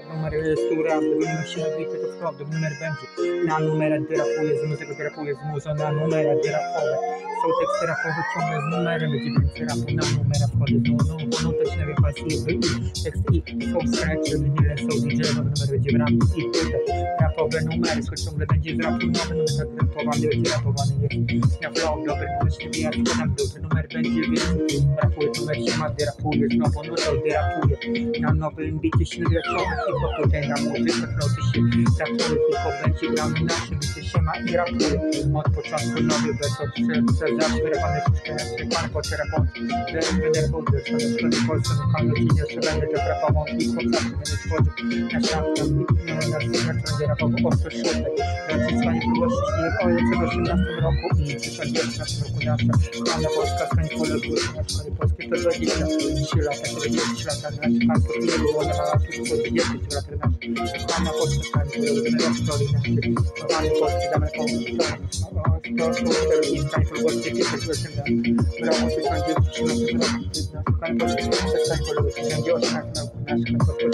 Numer stura, gdybym się nabity to wkład, numer będzie na numerach derapuje, z muzyką derapuje, z muzą na numerach derapowe. Są teksty rapowe ciągle z numerem, będzie więcej rapu na numerach wchodzę z nutą też nie wiem pasji teksty i są scratch, nie lecą DJ, nowy numer będzie w rapu i tutaj rapowe numery, choć ciągle będzie z rapu nowy numer tak rapowany, będzie rapowany jest na vlog, dobry numer się wyja, składam dobry numer będzie więcej, rapuje numer się ma, derapuje, znowu nutą derapuje, na nowym bicie się nawija człowiek hip-hop, tutaj na muzykę, noty się rapuje, hip-hop będzie gramy naszym, bicie się ma i rapuje, od początku nowy bezok, zawsze wyrapany pan poczerapony, będę rapowy, szkoda Polsce, lokalne dzinie, jeszcze będę to rapował, hip-hop zawsze będę tworzył, na szafkę, na sygnach będzie rapował, ostro szóstek, Wracanie próbowości śniegowej przed 18 roku i przyszedł 19 roku nasza kochana Polska, skanie poległy, na szkole polskie to 23 lata, 40 lata, nasz pan to nie było, na mała tylko 20 lat, nasza kochana Polska, skanie poległy, na historii naszej kochany Polski, damy pomóc, to i skanie próbowości 58 lat, w roku 1913 roku, nasz kochany Polski, skanie poległy, 18 roku, nasz